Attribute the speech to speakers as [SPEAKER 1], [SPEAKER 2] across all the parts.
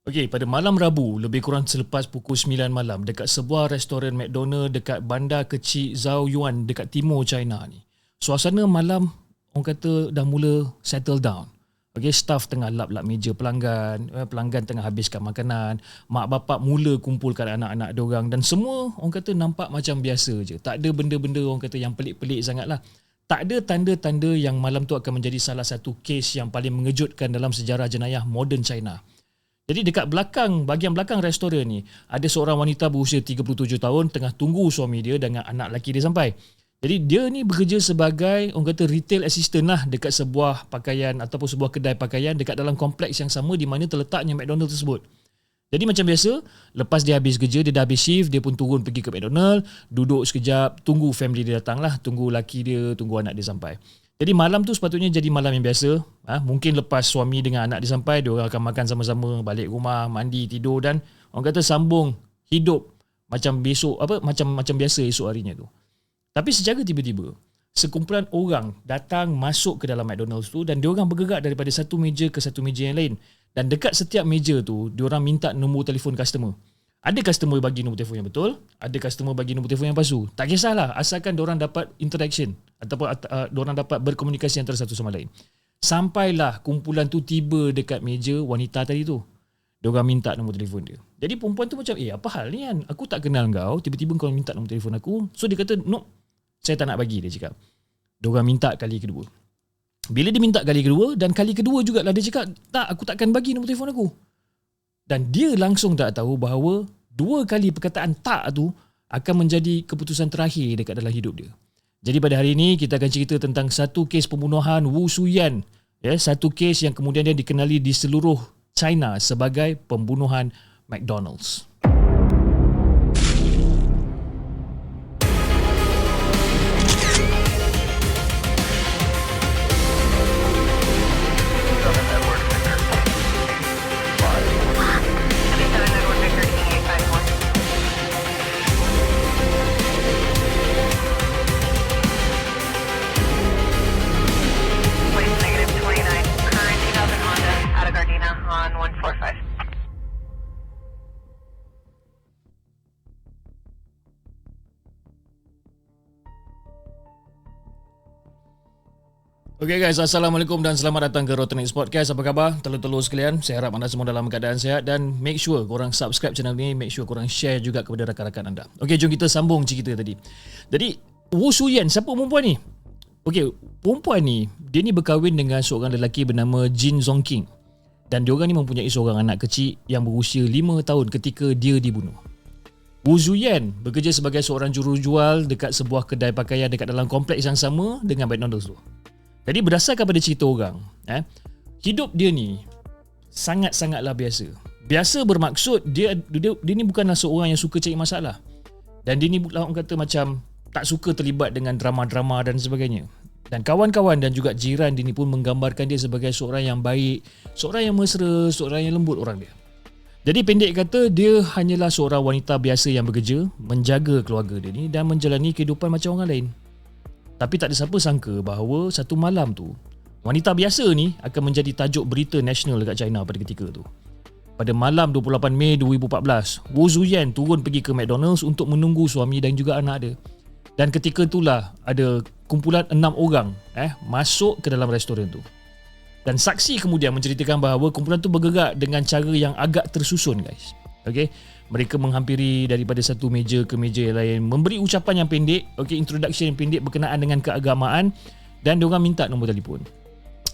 [SPEAKER 1] Okey, pada malam Rabu, lebih kurang selepas pukul 9 malam, dekat sebuah restoran McDonald dekat bandar kecil Zaoyuan dekat timur China ni. Suasana malam, orang kata dah mula settle down. Okey, staff tengah lap-lap meja pelanggan, pelanggan tengah habiskan makanan, mak bapak mula kumpulkan anak-anak diorang dan semua orang kata nampak macam biasa je. Tak ada benda-benda orang kata yang pelik-pelik sangat lah. Tak ada tanda-tanda yang malam tu akan menjadi salah satu kes yang paling mengejutkan dalam sejarah jenayah moden China. Jadi dekat bahagian belakang restoran ni, ada seorang wanita berusia 37 tahun tengah tunggu suami dia dengan anak lelaki dia sampai. Jadi dia ni bekerja sebagai orang kata retail assistant lah dekat sebuah pakaian ataupun sebuah kedai pakaian dekat dalam kompleks yang sama di mana terletaknya McDonald tersebut. Jadi macam biasa, lepas dia habis kerja, dia dah habis shift, dia pun turun pergi ke McDonald, duduk sekejap, tunggu family dia datang lah, tunggu lelaki dia, tunggu anak dia sampai. Jadi malam tu sepatutnya jadi malam yang biasa. Mungkin lepas suami dengan anak dia sampai, dia orang akan makan sama-sama, balik rumah, mandi, tidur dan orang kata sambung hidup macam besok macam biasa esok harinya tu. Tapi secara tiba-tiba, sekumpulan orang datang masuk ke dalam McDonald's tu dan dia orang bergerak daripada satu meja ke satu meja yang lain. Dan dekat setiap meja tu, dia orang minta nombor telefon customer. Ada customer bagi nombor telefon yang betul, ada customer bagi nombor telefon yang palsu. Tak kisahlah, asalkan diorang dapat interaction ataupun diorang dapat berkomunikasi antara satu sama lain. Sampailah kumpulan tu tiba dekat meja wanita tadi tu. Diorang minta nombor telefon dia. Jadi perempuan tu macam, apa hal ni kan? Aku tak kenal kau, tiba-tiba kau minta nombor telefon aku. So dia kata, no, saya tak nak bagi, dia cakap. Diorang minta kali kedua. Bila dia minta kali kedua, dan kali kedua jugalah dia cakap, tak, aku takkan bagi nombor telefon aku. Dan dia langsung tak tahu bahawa 2 kali perkataan tak tu akan menjadi keputusan terakhir dekat dalam hidup dia. Jadi pada hari ini kita akan cerita tentang satu kes pembunuhan Wu Suyan. Satu kes yang kemudian dia dikenali di seluruh China sebagai pembunuhan McDonald's. Okay guys, Assalamualaikum dan selamat datang ke Rotonex Podcast. Apa khabar telur-telur sekalian? Saya harap anda semua dalam keadaan sihat dan make sure korang subscribe channel ni, make sure korang share juga kepada rakan-rakan anda. Okay, jom kita sambung cerita tadi. Jadi, Wu Suyan, siapa perempuan ni? Okay, perempuan ni, dia ni berkahwin dengan seorang lelaki bernama Jin Zongqing. Dan diorang ni mempunyai seorang anak kecil yang berusia 5 tahun ketika dia dibunuh. Wu Suyan bekerja sebagai seorang jurujual dekat sebuah kedai pakaian dekat dalam kompleks yang sama dengan McDonald's tu. Jadi berdasarkan pada cerita orang, hidup dia ni sangat-sangatlah biasa. Biasa bermaksud dia ni bukanlah seorang yang suka cari masalah. Dan dia ni orang kata macam tak suka terlibat dengan drama-drama dan sebagainya. Dan kawan-kawan dan juga jiran dia ni pun menggambarkan dia sebagai seorang yang baik, seorang yang mesra, seorang yang lembut orang dia. Jadi pendek kata, dia hanyalah seorang wanita biasa yang bekerja, menjaga keluarga dia ni dan menjalani kehidupan macam orang lain. Tapi tak ada siapa sangka bahawa satu malam tu, wanita biasa ni akan menjadi tajuk berita nasional dekat China pada ketika tu. Pada malam 28 Mei 2014, Wu Suyan turun pergi ke McDonald's untuk menunggu suami dan juga anak dia. Dan ketika itulah ada kumpulan 6 orang masuk ke dalam restoran tu. Dan saksi kemudian menceritakan bahawa kumpulan tu bergerak dengan cara yang agak tersusun guys. Okay? Mereka menghampiri daripada satu meja ke meja yang lain, memberi ucapan yang pendek, introduction yang pendek berkenaan dengan keagamaan dan diorang minta nombor telefon.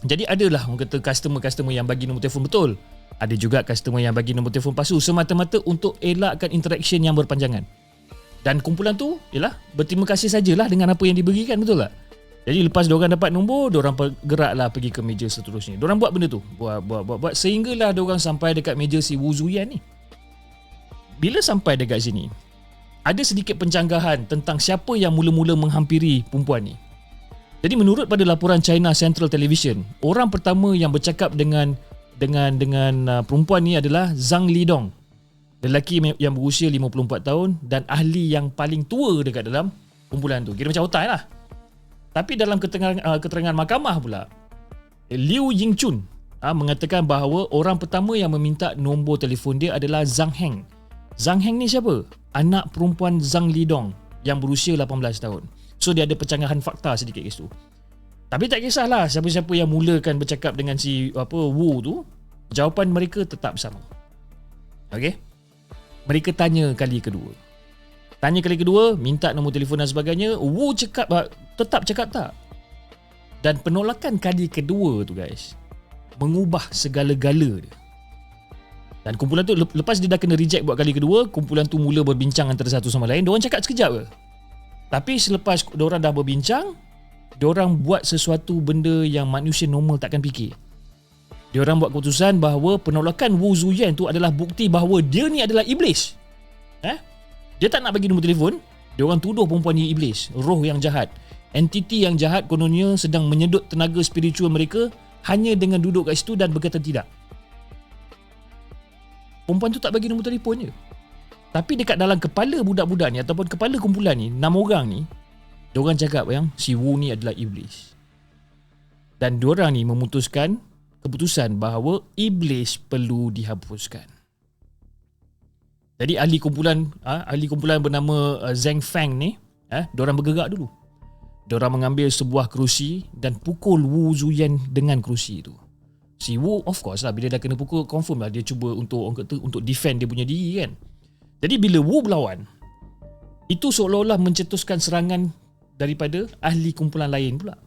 [SPEAKER 1] Jadi adalah orang kata customer-customer yang bagi nombor telefon betul. Ada juga customer yang bagi nombor telefon palsu semata-mata untuk elakkan interaction yang berpanjangan. Dan kumpulan tu ialah berterima kasih sajalah dengan apa yang diberikan, betul tak? Jadi lepas diorang dapat nombor, diorang geraklah pergi ke meja seterusnya. Diorang buat benda tu, buat sehinggalah diorang sampai dekat meja si Wu Suyan ni. Bila sampai dekat sini, ada sedikit pencanggahan tentang siapa yang mula-mula menghampiri perempuan ni. Jadi menurut pada laporan China Central Television, orang pertama yang bercakap dengan perempuan ni adalah Zhang Lidong, lelaki yang berusia 54 tahun dan ahli yang paling tua dekat dalam kumpulan tu. Kira macam otai lah. Tapi dalam keterangan mahkamah pula, Liu Yingchun, mengatakan bahawa orang pertama yang meminta nombor telefon dia adalah Zhang Heng. Zhang Heng ni siapa? Anak perempuan Zhang Lidong yang berusia 18 tahun. So dia ada pencanggahan fakta sedikit kat situ. Tapi tak kisahlah siapa-siapa yang mulakan bercakap dengan si Wu tu, jawapan mereka tetap sama. Okey. Mereka tanya kali kedua. Minta nombor telefon dan sebagainya. Wu tetap cakap tak. Dan penolakan kali kedua tu guys, mengubah segala-gala dia. Dan kumpulan tu lepas dia dah kena reject buat kali kedua, kumpulan tu mula berbincang antara satu sama lain. Diorang cakap sekejap ke. Tapi selepas diorang dah berbincang, diorang buat sesuatu benda yang manusia normal takkan fikir. Diorang buat keputusan bahawa penolakan Wu Zuyan tu adalah bukti bahawa dia ni adalah iblis. Dia tak nak bagi nombor telefon. Diorang tuduh perempuan ni iblis, roh yang jahat. Entiti yang jahat kononnya sedang menyedut tenaga spiritual mereka hanya dengan duduk kat situ dan berkata tidak. Perempuan tu tak bagi nombor telefon je. Tapi dekat dalam kepala budak-budak ni ataupun kepala kumpulan ni, 6 orang ni, diorang cakap yang si Wu ni adalah iblis. Dan diorang ni memutuskan keputusan bahawa iblis perlu dihapuskan. Jadi ahli kumpulan bernama Zhang Feng ni, diorang bergerak dulu. Diorang mengambil sebuah kerusi dan pukul Wu Zuyan dengan kerusi tu. Si Wu of course lah, bila dah kena pukul confirm lah dia cuba untuk defend dia punya diri kan. Jadi bila Wu berlawan, itu seolah-olah mencetuskan serangan daripada ahli kumpulan lain pula.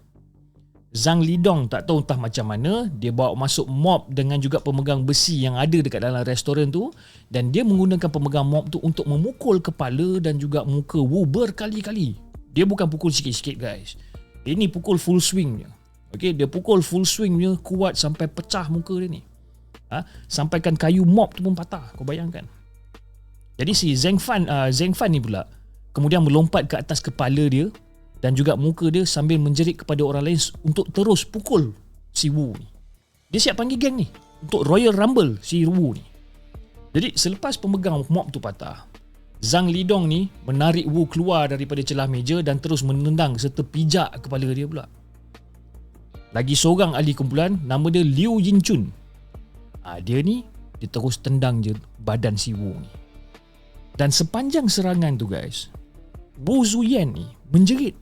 [SPEAKER 1] Zhang Lidong tak tahu entah macam mana, dia bawa masuk mob dengan juga pemegang besi yang ada dekat dalam restoran tu, dan dia menggunakan pemegang mob tu untuk memukul kepala dan juga muka Wu berkali-kali. Dia bukan pukul sikit-sikit guys. Ini pukul full swing je. Okay, dia pukul full swing dia kuat sampai pecah muka dia ni. Sampaikan kayu mob tu pun patah. Kau bayangkan. Jadi si Zhang Fan ni pula kemudian melompat ke atas kepala dia dan juga muka dia sambil menjerit kepada orang lain untuk terus pukul si Wu ni. Dia siap panggil geng ni untuk Royal Rumble si Wu ni. Jadi selepas pemegang mob tu patah, Zhang Lidong ni menarik Wu keluar daripada celah meja dan terus menendang serta pijak kepala dia pula. Lagi seorang ahli kumpulan, nama dia Liu Yinchun. Dia terus tendang je badan si Wu ni. Dan sepanjang serangan tu guys, Wu Zuyan ni menjerit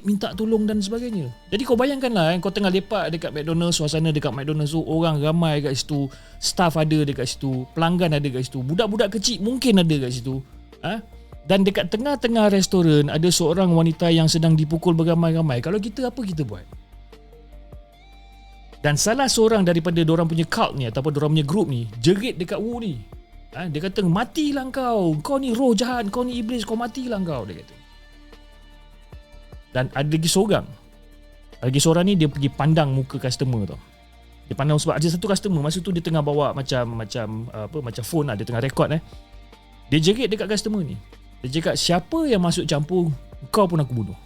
[SPEAKER 1] minta tolong dan sebagainya. Jadi kau bayangkanlah kau tengah lepak dekat McDonald's, suasana dekat McDonald's tu orang ramai kat situ, staff ada dekat situ, pelanggan ada kat situ, budak-budak kecil mungkin ada kat situ. Dan dekat tengah-tengah restoran ada seorang wanita yang sedang dipukul beramai-ramai. Kalau kita, apa kita buat? Dan salah seorang daripada diorang punya cult ni ataupun diorang punya group ni jerit dekat Wu ni. Dia kata, matilah kau ni roh jahat, kau ni iblis, kau matilah kau, dia kata. Dan ada lagi seorang ni dia pergi pandang muka customer tau. Dia pandang sebab ada satu customer masa tu dia tengah bawa macam phone lah, dia tengah record Dia jerit dekat customer ni. Dia cakap, siapa yang masuk campur, kau pun aku bunuh.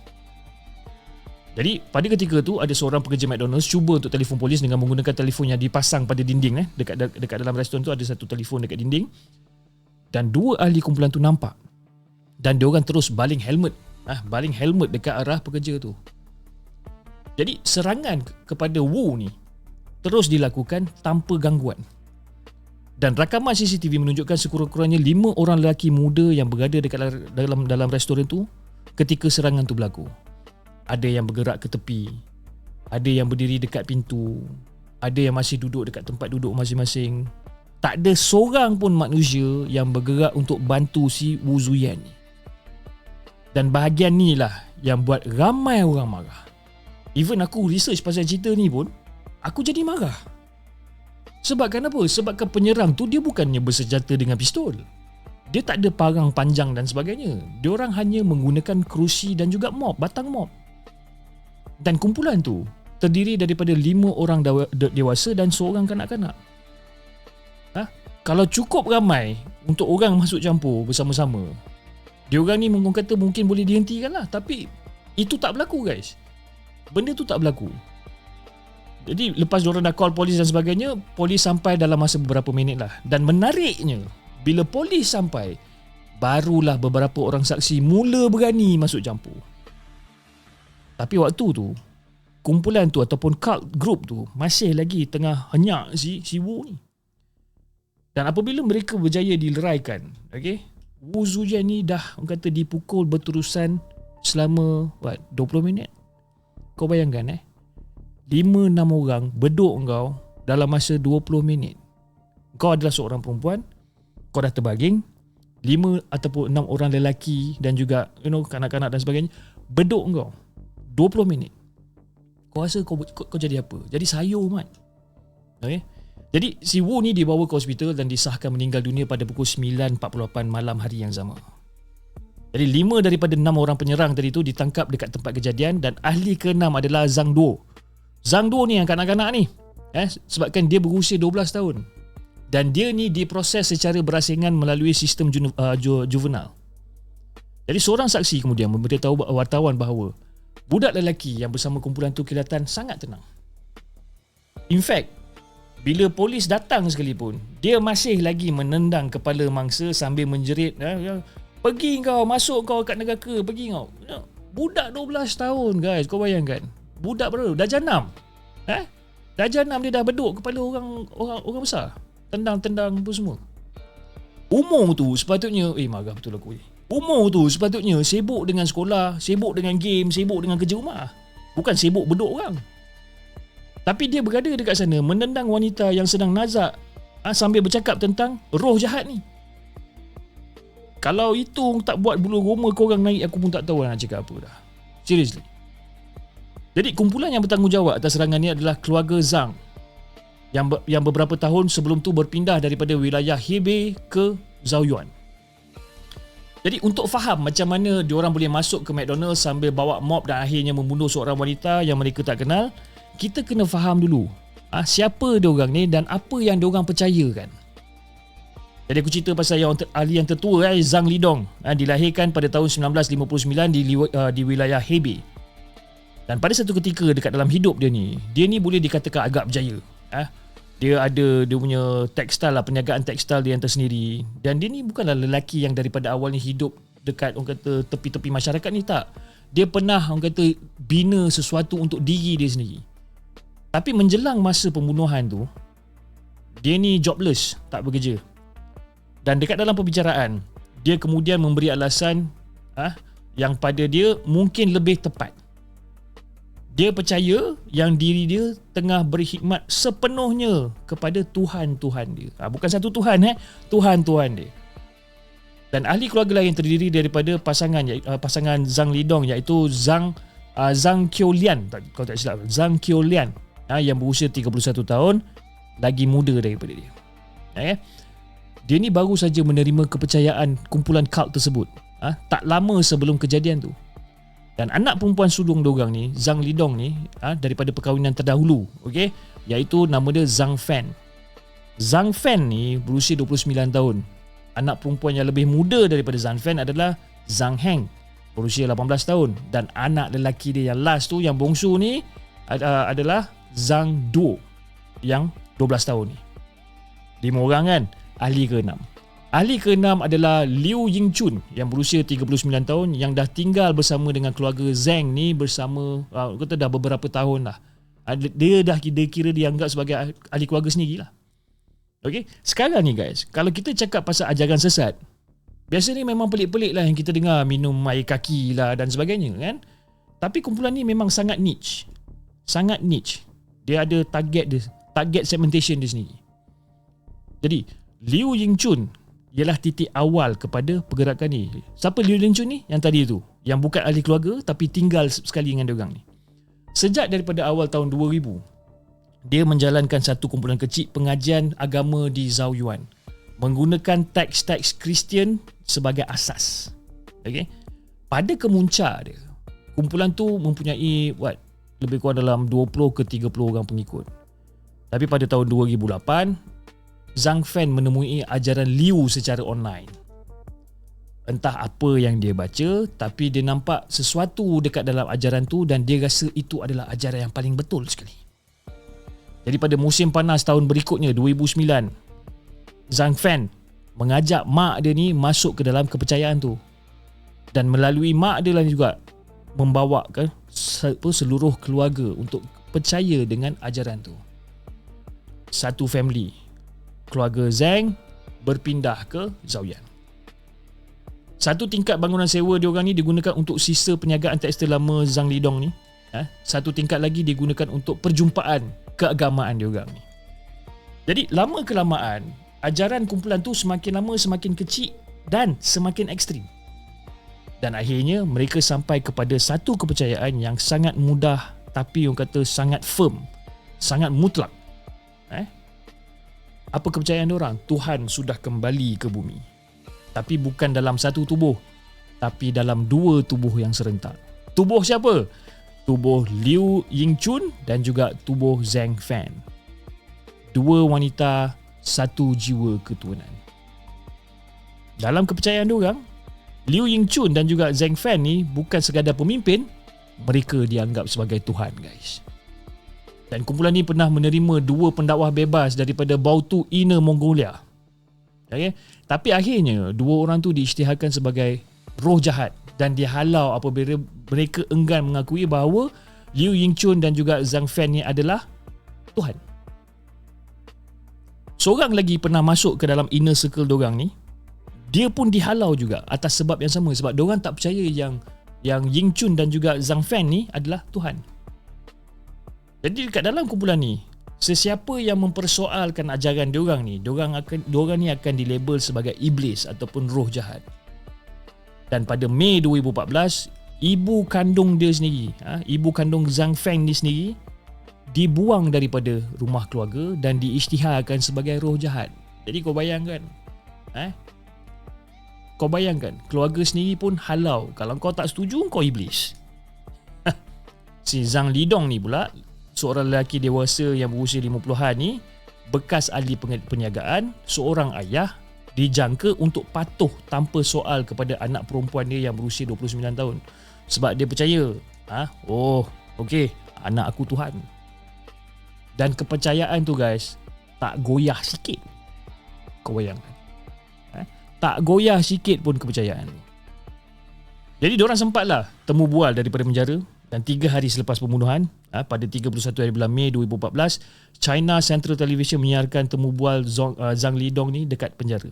[SPEAKER 1] Jadi pada ketika tu ada seorang pekerja McDonald's cuba untuk telefon polis dengan menggunakan telefon yang dipasang pada dinding dekat dalam restoran tu ada satu telefon dekat dinding. Dan dua ahli kumpulan tu nampak. Dan diorang terus baling helmet dekat arah pekerja tu. Jadi serangan kepada Wu ni terus dilakukan tanpa gangguan. Dan rakaman CCTV menunjukkan sekurang-kurangnya 5 orang lelaki muda yang berada dekat dalam restoran tu ketika serangan tu berlaku. Ada yang bergerak ke tepi, ada yang berdiri dekat pintu, ada yang masih duduk dekat tempat duduk masing-masing. Tak ada seorang pun manusia yang bergerak untuk bantu si Wu Zuyan ni. Dan bahagian ni lah yang buat ramai orang marah. Even aku research pasal cerita ni pun, aku jadi marah. Sebab kenapa? Sebabkan penyerang tu dia bukannya bersenjata dengan pistol. Dia tak ada parang panjang dan sebagainya. Diorang hanya menggunakan kerusi dan juga batang mob. Dan kumpulan tu terdiri daripada 5 orang dewasa dan seorang kanak-kanak. Kalau cukup ramai untuk orang masuk campur bersama-sama, diorang ni kata mungkin boleh dihentikan lah. Tapi itu tak berlaku guys. Benda tu tak berlaku. Jadi lepas diorang dah call polis dan sebagainya, polis sampai dalam masa beberapa minit lah. Dan menariknya, bila polis sampai, barulah beberapa orang saksi mula berani masuk campur. Tapi waktu tu, kumpulan tu ataupun cult group tu masih lagi tengah henyak si Wu ni. Dan apabila mereka berjaya dileraikan, okay, Wu Zujian ni dah orang kata dipukul berterusan selama 20 minit. Kau bayangkan 5-6 orang beduk kau dalam masa 20 minit. Kau adalah seorang perempuan, kau dah terbaging, 5 ataupun 6 orang lelaki dan juga kanak-kanak dan sebagainya beduk kau 20 minit. Kau rasa kau jadi apa? Jadi sayur mat. Okay? Jadi si Wu ni dibawa ke hospital dan disahkan meninggal dunia pada pukul 9.48 malam hari yang sama. Jadi 5 daripada 6 orang penyerang tadi tu ditangkap dekat tempat kejadian dan ahli ke-6 adalah Zhang Duo. Zhang Duo ni yang kanak-kanak ni sebabkan dia berusia 12 tahun. Dan dia ni diproses secara berasingan melalui sistem juvenile. Jadi seorang saksi kemudian memberitahu wartawan bahawa budak lelaki yang bersama kumpulan tu kelihatan sangat tenang. In fact, bila polis datang sekalipun, dia masih lagi menendang kepala mangsa sambil menjerit, pergi kau, masuk kau kat neraka, pergi kau. Budak 12 tahun guys, kau bayangkan. Budak berapa? Darjah 6. Darjah 6 dia dah beduk kepala orang besar. Tendang-tendang apa semua. Umur tu sepatutnya, marah betul aku ni. Umur tu sepatutnya sibuk dengan sekolah, sibuk dengan game, sibuk dengan kerja rumah. Bukan sibuk beduk orang. Tapi dia berada dekat sana menendang wanita yang sedang nazak sambil bercakap tentang roh jahat ni. Kalau itu tak buat bulu roma korang naik, aku pun tak tahu nak cakap apa dah. Seriously. Jadi kumpulan yang bertanggungjawab atas serangan ni adalah keluarga Zhang yang beberapa tahun sebelum tu berpindah daripada wilayah Hebei ke Zhaoyuan. Jadi untuk faham macam mana diorang boleh masuk ke McDonald's sambil bawa mop dan akhirnya membunuh seorang wanita yang mereka tak kenal, kita kena faham dulu siapa diorang ni dan apa yang diorang percayakan. Jadi aku cerita pasal ahli yang tertua Zhang Lidong, dilahirkan pada tahun 1959 di wilayah Hebei. Dan pada satu ketika dekat dalam hidup dia ni boleh dikatakan agak berjaya. Dia ada dia punya tekstil perniagaan tekstil dia yang tersendiri. Dan dia ni bukanlah lelaki yang daripada awalnya hidup dekat orang kata tepi-tepi masyarakat ni, tak. Dia pernah orang kata bina sesuatu untuk diri dia sendiri. Tapi menjelang masa pembunuhan tu, dia ni jobless, tak bekerja. Dan dekat dalam perbicaraan, dia kemudian memberi alasan yang pada dia mungkin lebih tepat. Dia percaya yang diri dia tengah berkhidmat sepenuhnya kepada Tuhan-Tuhan dia. Bukan satu Tuhan, Tuhan-Tuhan dia. Dan ahli keluarga lain terdiri daripada pasangan Zhang Lidong, iaitu Zhang Qiulian, kalau tak silap, Zhang Qiulian, yang berusia 31 tahun, lagi muda daripada dia. Dia ni baru saja menerima kepercayaan kumpulan cult tersebut tak lama sebelum kejadian tu. Dan anak perempuan sulung diorang ni, Zhang Lidong ni, daripada perkahwinan terdahulu, okey, iaitu nama dia Zhang Fan. Zhang Fan ni berusia 29 tahun. Anak perempuan yang lebih muda daripada Zhang Fan adalah Zhang Heng, berusia 18 tahun. Dan anak lelaki dia yang last tu, yang bongsu ni adalah Zhang Duo, yang 12 tahun ni. 5 orang kan, ahli ke-6. Ahli ke-6 adalah Liu Yingchun yang berusia 39 tahun yang dah tinggal bersama dengan keluarga Zhang ni bersama kata dah beberapa tahun lah. Dia kira dianggap sebagai ahli keluarga sendiri lah. Okay? Sekarang ni guys, kalau kita cakap pasal ajaran sesat, biasanya memang pelik-pelik lah yang kita dengar, minum air kaki lah dan sebagainya kan. Tapi kumpulan ni memang sangat niche. Sangat niche. Dia ada target segmentation dia sendiri. Jadi Liu Yingchun ialah titik awal kepada pergerakan ni. Siapa Liu Yingchun ni? Yang tadi tu, yang bukan ahli keluarga tapi tinggal sekali dengan diorang ni. Sejak daripada awal tahun 2000, dia menjalankan satu kumpulan kecil pengajian agama di Zhaoyuan menggunakan teks-teks Kristian sebagai asas. Okay? Pada kemuncak dia, kumpulan tu mempunyai lebih kurang dalam 20 ke 30 orang pengikut. Tapi pada tahun 2008, Zhang Fan menemui ajaran Liu secara online. Entah apa yang dia baca, tapi dia nampak sesuatu dekat dalam ajaran tu dan dia rasa itu adalah ajaran yang paling betul sekali. Jadi pada musim panas tahun berikutnya, 2009, Zhang Fan mengajak mak dia ni masuk ke dalam kepercayaan tu. Dan melalui mak dia lah juga, membawa ke seluruh keluarga untuk percaya dengan ajaran tu. Satu family, keluarga Zhang berpindah ke Zaoyan. Satu tingkat bangunan sewa diorang ni digunakan untuk sisa perniagaan tekstil lama Zhang Lidong ni. Satu tingkat lagi digunakan untuk perjumpaan keagamaan diorang ni. Jadi lama kelamaan, ajaran kumpulan tu semakin lama semakin kecil dan semakin ekstrim. Dan akhirnya mereka sampai kepada satu kepercayaan yang sangat mudah tapi orang kata sangat firm, sangat mutlak. Apa kepercayaan diorang? Tuhan sudah kembali ke bumi. Tapi bukan dalam satu tubuh, tapi dalam dua tubuh yang serentak. Tubuh siapa? Tubuh Liu Yingchun dan juga tubuh Zhang Fan. Dua wanita, satu jiwa keturunan. Dalam kepercayaan diorang, Liu Yingchun dan juga Zhang Fan ni bukan sekadar pemimpin, mereka dianggap sebagai Tuhan, guys. Dan kumpulan ni pernah menerima 2 pendakwah bebas daripada Bautu Inner Mongolia. Okay? Tapi akhirnya 2 orang tu diisytiharkan sebagai roh jahat dan dihalau apabila mereka enggan mengakui bahawa Liu Yingchun dan juga Zhang Fan ni adalah Tuhan. Seorang lagi pernah masuk ke dalam inner circle diorang ni. Dia pun dihalau juga atas sebab yang sama, sebab diorang tak percaya yang Yingchun dan juga Zhang Fan ni adalah Tuhan. Jadi dekat dalam kumpulan ni, sesiapa yang mempersoalkan ajaran diorang ni, diorang ni akan dilabel sebagai iblis ataupun roh jahat. Dan pada Mei 2014, ibu kandung dia sendiri, ibu kandung Zhang Fan ni sendiri, dibuang daripada rumah keluarga dan diisytiharkan sebagai roh jahat. Jadi kau bayangkan, kau bayangkan, keluarga sendiri pun halau. Kalau kau tak setuju, kau iblis. Si Zhang Lidong ni pula, seorang lelaki dewasa yang berusia 50-an ni, bekas ahli perniagaan, seorang ayah, dijangka untuk patuh tanpa soal kepada anak perempuan dia yang berusia 29 tahun. Sebab dia percaya, okey, anak aku Tuhan. Dan kepercayaan tu, guys, tak goyah sikit. Kau bayangkan. Tak goyah sikit pun kepercayaan. Jadi diorang sempatlah temu bual daripada penjara. Dan 3 hari selepas pembunuhan, pada 31 hari bulan Mei 2014, China Central Television menyiarkan temu bual Zhang Lidong ni dekat penjara.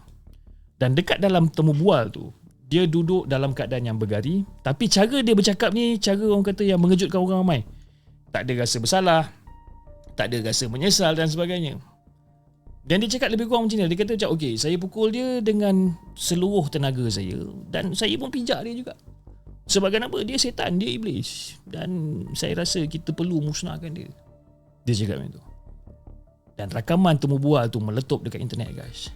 [SPEAKER 1] Dan dekat dalam temu bual tu, dia duduk dalam keadaan yang bergari, tapi cara dia bercakap ni, cara orang kata yang mengejutkan orang ramai. Tak ada rasa bersalah, tak ada rasa menyesal dan sebagainya. Dan dia cakap lebih kurang macam ni. Dia kata macam, okey, saya pukul dia dengan seluruh tenaga saya dan saya pun pijak dia juga. Sebab kenapa? Dia setan, dia iblis. Dan saya rasa kita perlu musnahkan dia. Dia cakap macam tu. Dan rakaman temu bual tu meletup dekat internet, guys.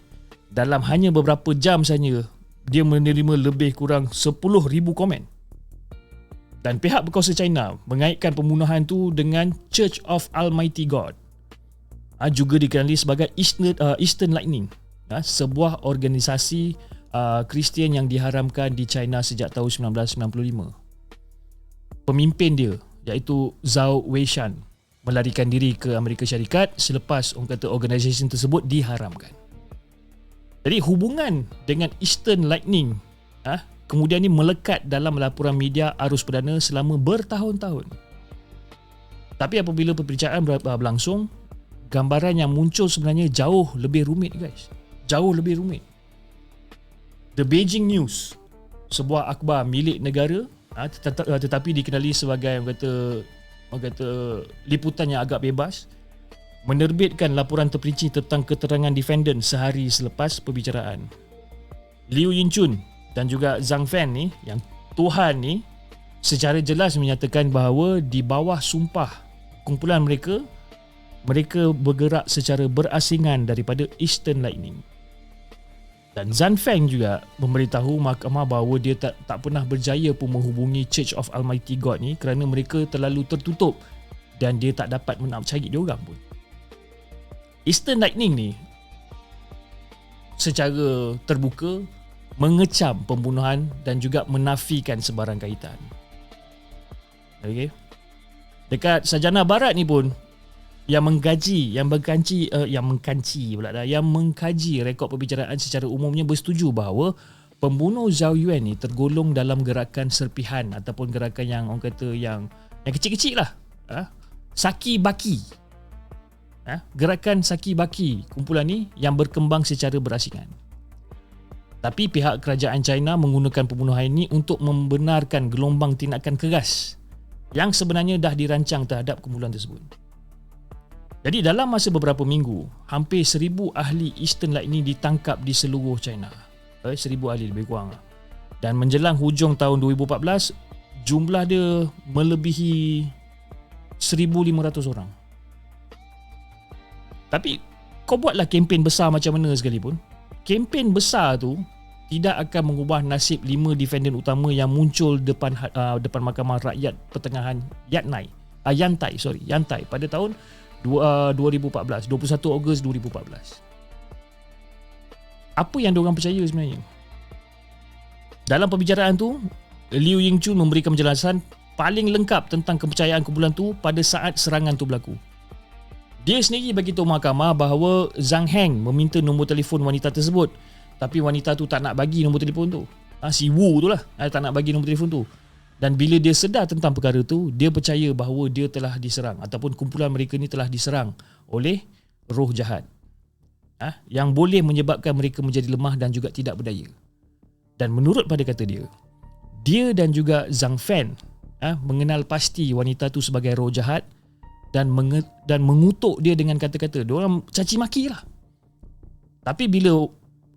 [SPEAKER 1] Dalam hanya beberapa jam saja, dia menerima lebih kurang 10,000 komen. Dan pihak berkuasa China mengaitkan pembunuhan tu dengan Church of Almighty God. Juga dikenali sebagai Eastern Lightning. Sebuah organisasi Kristian yang diharamkan di China sejak tahun 1995. Pemimpin dia iaitu Zhao Weishan melarikan diri ke Amerika Syarikat selepas orang kata organisasi tersebut diharamkan. Jadi hubungan dengan Eastern Lightning kemudian ni melekat dalam laporan media arus perdana selama bertahun-tahun. Tapi apabila perbincangan berlangsung, gambaran yang muncul sebenarnya jauh lebih rumit, guys. Jauh lebih rumit. The Beijing News, sebuah akhbar milik negara, tetapi dikenali sebagai orang kata liputan yang agak bebas, menerbitkan laporan terperinci tentang keterangan defendant sehari selepas perbicaraan. Liu Yingchun dan juga Zhang Fan ni, yang Tuhan ni, secara jelas menyatakan bahawa di bawah sumpah kumpulan mereka bergerak secara berasingan daripada Eastern Lightning. Dan Zhang Fan juga memberitahu mahkamah bahawa dia tak pernah berjaya pun menghubungi Church of Almighty God ni kerana mereka terlalu tertutup dan dia tak dapat nak cari dia orang pun. Eastern Lightning ni secara terbuka mengecam pembunuhan dan juga menafikan sebarang kaitan. Okey. Dekat Sarjana Barat ni pun yang mengkaji rekod perbicaraan secara umumnya bersetuju bahawa pembunuh Zhao Yuan ni tergolong dalam gerakan serpihan ataupun gerakan yang orang kata yang kecil-kecil lah. Saki Baki. Gerakan Saki Baki, kumpulan ni yang berkembang secara berasingan. Tapi pihak kerajaan China menggunakan pembunuhan ini untuk membenarkan gelombang tindakan keras yang sebenarnya dah dirancang terhadap kumpulan tersebut. Jadi dalam masa beberapa minggu, hampir 1,000 ahli Eastern Light ini ditangkap di seluruh China. 1,000 ahli lebih kurang. Dan menjelang hujung tahun 2014, jumlah dia melebihi 1,500 orang. Tapi kau buatlah kempen besar macam mana sekalipun, kempen besar tu tidak akan mengubah nasib 5 defendant utama yang muncul depan Mahkamah Rakyat Pertengahan Yantai pada tahun 2014, 21 Ogos 2014. Apa yang diorang percaya sebenarnya? Dalam perbicaraan tu, Liu Yingchun memberikan penjelasan paling lengkap tentang kepercayaan kumpulan tu pada saat serangan tu berlaku. Dia sendiri bagi tahu mahkamah bahawa Zhang Heng meminta nombor telefon wanita tersebut, tapi wanita tu tak nak bagi nombor telefon tu. Si Wu tu lah tak nak bagi nombor telefon tu. Dan bila dia sedar tentang perkara tu, dia percaya bahawa dia telah diserang ataupun kumpulan mereka ni telah diserang oleh roh jahat yang boleh menyebabkan mereka menjadi lemah dan juga tidak berdaya. Dan menurut pada kata dia dan juga Zhang Fan mengenal pasti wanita tu sebagai roh jahat dan mengutuk dia dengan kata-kata. Diorang caci maki lah. Tapi bila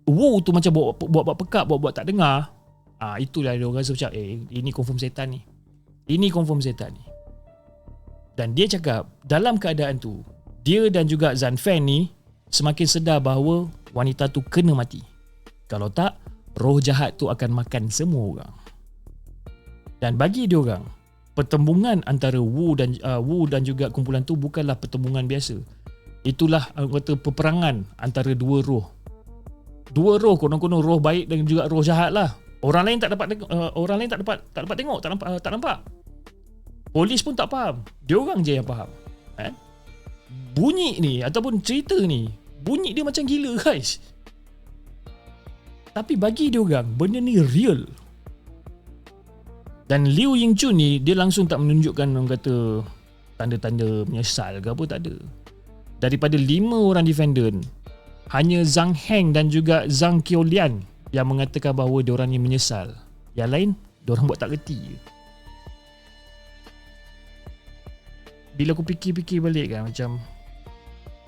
[SPEAKER 1] Wu tu macam buat pekak, buat tak dengar, itulah dia orang rasa macam ini confirm setan ni. Ini confirm setan ni. Dan dia cakap dalam keadaan tu, dia dan juga Zhang Fan ni semakin sedar bahawa wanita tu kena mati. Kalau tak, roh jahat tu akan makan semua orang. Dan bagi dia orang, pertembungan antara Wu dan juga kumpulan tu bukanlah pertembungan biasa. Itulah kata peperangan antara dua roh. Dua roh, konon-konon roh baik dan juga roh jahat lah. Orang lain tak dapat tengok, tak nampak. Polis pun tak faham. Dia orang je yang faham. Bunyi ni ataupun cerita ni, bunyi dia macam gila guys. Tapi bagi dia orang, benda ni real. Dan Liu Yingchun ni, dia langsung tak menunjukkan orang kata tanda-tanda menyesal ke apa, tak ada. Daripada 5 orang defendant, hanya Zhang Heng dan juga Zhang Qiulian yang mengatakan bahawa diorang ni menyesal. Yang lain, diorang buat tak reti. Bila aku fikir-fikir balik kan, macam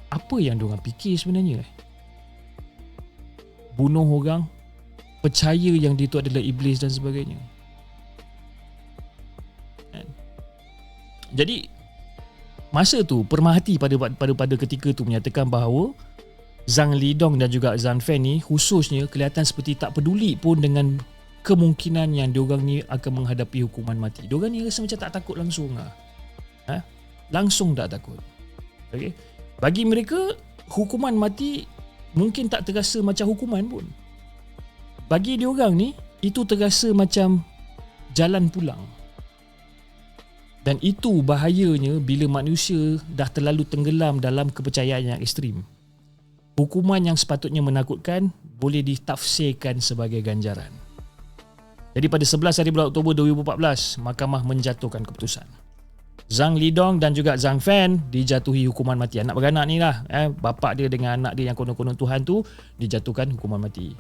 [SPEAKER 1] apa yang diorang fikir sebenarnya? Bunuh orang, percaya yang dia tu adalah iblis dan sebagainya. Jadi masa tu pemerhati pada ketika tu menyatakan bahawa Zhang Lidong dan juga Zhang Fan ni khususnya kelihatan seperti tak peduli pun dengan kemungkinan yang diorang ni akan menghadapi hukuman mati. Diorang ni rasa macam tak takut langsung lah. Langsung tak takut. Okay? Bagi mereka, hukuman mati mungkin tak terasa macam hukuman pun. Bagi diorang ni, itu terasa macam jalan pulang. Dan itu bahayanya bila manusia dah terlalu tenggelam dalam kepercayaan yang ekstrim. Hukuman yang sepatutnya menakutkan boleh ditafsirkan sebagai ganjaran. Jadi pada 11 hari bulan Oktober 2014, mahkamah menjatuhkan keputusan. Zhang Lidong dan juga Zhang Fan dijatuhi hukuman mati. Anak beranak ni lah, bapak dia dengan anak dia yang konon-konon Tuhan tu dijatuhkan hukuman mati.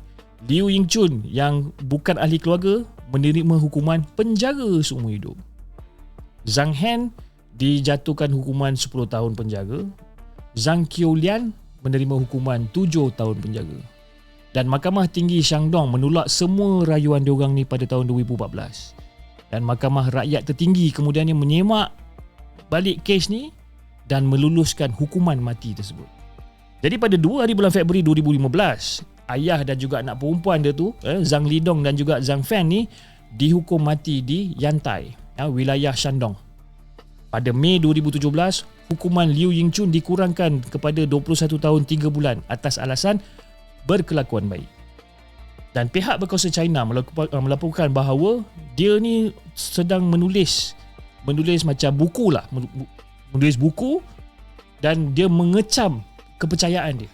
[SPEAKER 1] Liu Yingchun yang bukan ahli keluarga menerima hukuman penjara seumur hidup. Zhang Heng dijatuhkan hukuman 10 tahun penjara. Zhang Qiulian menerima hukuman 7 tahun penjara. Dan Mahkamah Tinggi Shandong menolak semua rayuan diorang ni pada tahun 2014. Dan Mahkamah Rakyat Tertinggi kemudiannya menyemak balik kes ni dan meluluskan hukuman mati tersebut. Jadi pada 2 hari bulan Februari 2015, ayah dan juga anak perempuan dia tu, Zhang Lidong dan juga Zhang Fan ni dihukum mati di Yantai, wilayah Shandong. Pada Mei 2017, hukuman Liu Yingchun dikurangkan kepada 21 tahun 3 bulan atas alasan berkelakuan baik. Dan pihak berkuasa China melaporkan bahawa dia ni sedang menulis macam buku lah, menulis buku, dan dia mengecam kepercayaan dia.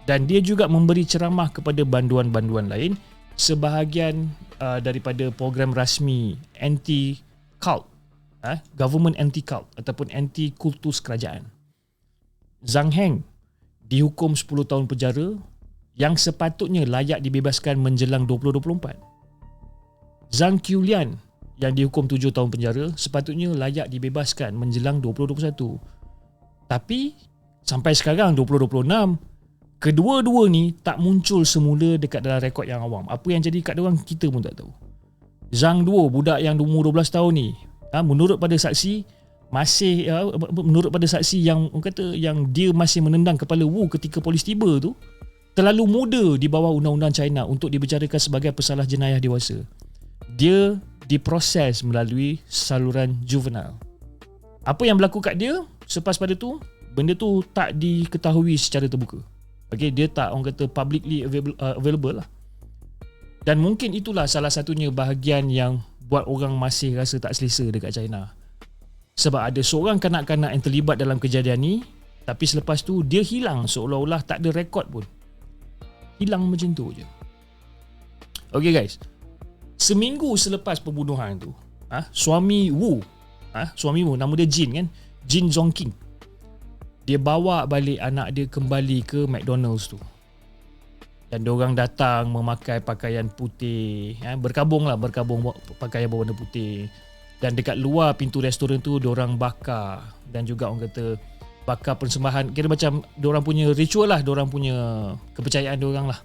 [SPEAKER 1] Dan dia juga memberi ceramah kepada banduan-banduan lain sebahagian daripada program rasmi anti-cult, government anti-cult ataupun anti-kultus kerajaan. Zhang Heng dihukum 10 tahun penjara yang sepatutnya layak dibebaskan menjelang 2024. Zhang Qiulian yang dihukum 7 tahun penjara sepatutnya layak dibebaskan menjelang 2021. Tapi sampai sekarang 2026, kedua-dua ni tak muncul semula dekat dalam rekod yang awam. Apa yang jadi kat diorang kita pun tak tahu. Zhang Duo, budak yang umur 12 tahun ni, menurut pada saksi yang kata yang dia masih menendang kepala Wu ketika polis tiba tu, terlalu muda di bawah undang-undang China untuk dibicarakan sebagai pesalah jenayah dewasa. Dia diproses melalui saluran juvenile. Apa yang berlaku kat dia selepas pada tu, benda tu tak diketahui secara terbuka. Okay, dia tak orang kata publicly available lah. Dan mungkin itulah salah satunya bahagian yang buat orang masih rasa tak selesa dekat China. Sebab ada seorang kanak-kanak yang terlibat dalam kejadian ni, tapi selepas tu dia hilang seolah-olah tak ada rekod pun. Hilang macam tu je. Okay guys, seminggu selepas pembunuhan tu, suami Wu, nama dia Jin kan, Jin Zhongqing, dia bawa balik anak dia kembali ke McDonald's tu. Dan diorang datang memakai pakaian putih, berkabung pakaian berwarna putih. Dan dekat luar pintu restoran tu diorang bakar, dan juga orang kata bakar persembahan, kira macam diorang punya ritual lah, diorang punya kepercayaan diorang lah.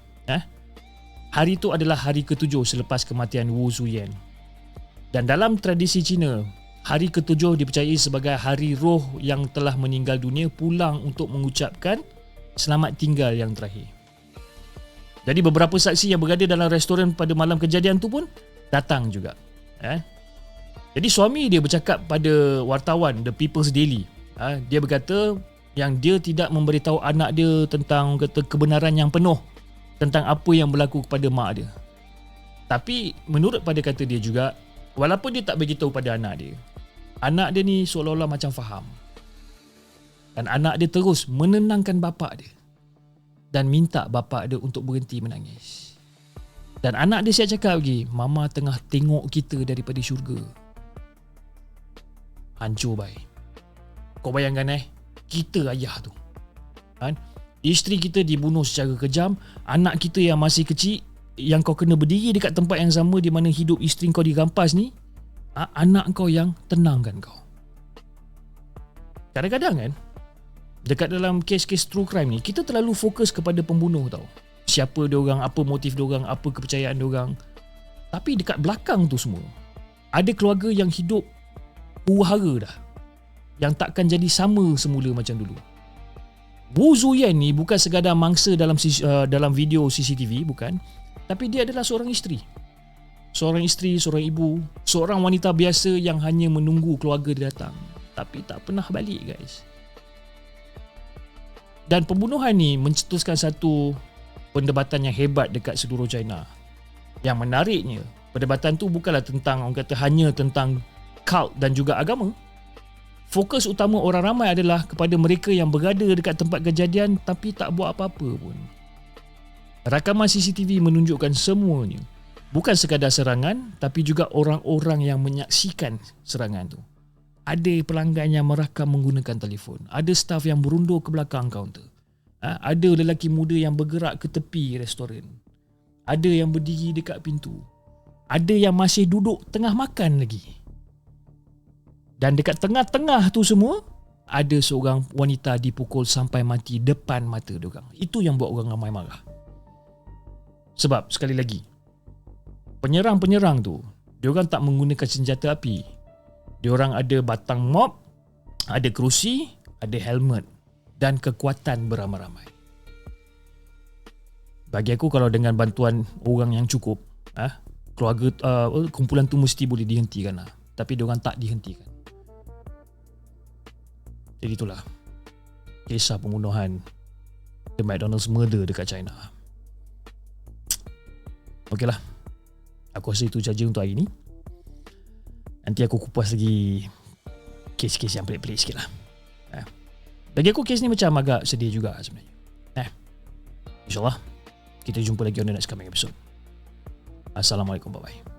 [SPEAKER 1] Hari tu adalah hari ke-7 selepas kematian Wu Zuyan. Dan dalam tradisi Cina, hari ke-7 dipercayai sebagai hari roh yang telah meninggal dunia pulang untuk mengucapkan selamat tinggal yang terakhir. Jadi beberapa saksi yang berada dalam restoran pada malam kejadian tu pun datang juga. Jadi suami dia bercakap pada wartawan The People's Daily. Dia berkata yang dia tidak memberitahu anak dia tentang kata kebenaran yang penuh tentang apa yang berlaku kepada mak dia. Tapi menurut pada kata dia juga, walaupun dia tak beritahu pada anak dia ni seolah-olah macam faham. Dan anak dia terus menenangkan bapa dia dan minta bapa dia untuk berhenti menangis. Dan anak dia siap cakap lagi, mama tengah tengok kita daripada syurga. Hancur baik. Kau bayangkan kita ayah tu, isteri kita dibunuh secara kejam, anak kita yang masih kecil, yang kau kena berdiri dekat tempat yang sama di mana hidup isteri kau dirampas ni, anak kau yang tenangkan kau. Kadang-kadang dekat dalam kes-kes true crime ni, kita terlalu fokus kepada pembunuh tau. Siapa diorang, apa motif diorang, apa kepercayaan diorang. Tapi dekat belakang tu semua, ada keluarga yang hidup huru-hara dah, yang takkan jadi sama semula macam dulu. Wu Zuyan ni bukan sekadar mangsa dalam video CCTV, bukan. Tapi dia adalah seorang isteri, seorang ibu, seorang wanita biasa yang hanya menunggu keluarga dia datang, tapi tak pernah balik guys. Dan pembunuhan ni mencetuskan satu perdebatan yang hebat dekat seluruh China. Yang menariknya, perdebatan tu bukanlah tentang orang kata hanya tentang cult dan juga agama. Fokus utama orang ramai adalah kepada mereka yang berada dekat tempat kejadian tapi tak buat apa-apa pun. Rakaman CCTV menunjukkan semuanya. Bukan sekadar serangan, tapi juga orang-orang yang menyaksikan serangan tu. Ada pelanggan yang merakam menggunakan telefon. Ada staf yang berundur ke belakang kaunter. Ada lelaki muda yang bergerak ke tepi restoran. Ada yang berdiri dekat pintu. Ada yang masih duduk tengah makan lagi. Dan dekat tengah-tengah tu semua, ada seorang wanita dipukul sampai mati depan mata diorang. Itu yang buat orang ramai marah. Sebab sekali lagi, penyerang-penyerang tu, diorang tak menggunakan senjata api. Diorang ada batang mop, ada kerusi, ada helmet dan kekuatan beramai-ramai. Bagi aku, kalau dengan bantuan orang yang cukup, keluarga kumpulan tu mesti boleh dihentikan lah. Tapi diorang tak dihentikan. Jadi itulah kisah pembunuhan The McDonald's Murder dekat China. Okeylah, aku rasa itu saja untuk hari ni. Nanti aku kupas lagi kes-kes yang pelik-pelik sikit lah. Bagi aku kes ni macam agak sedih juga sebenarnya. InsyaAllah kita jumpa lagi on the next coming episode. Assalamualaikum, bye-bye.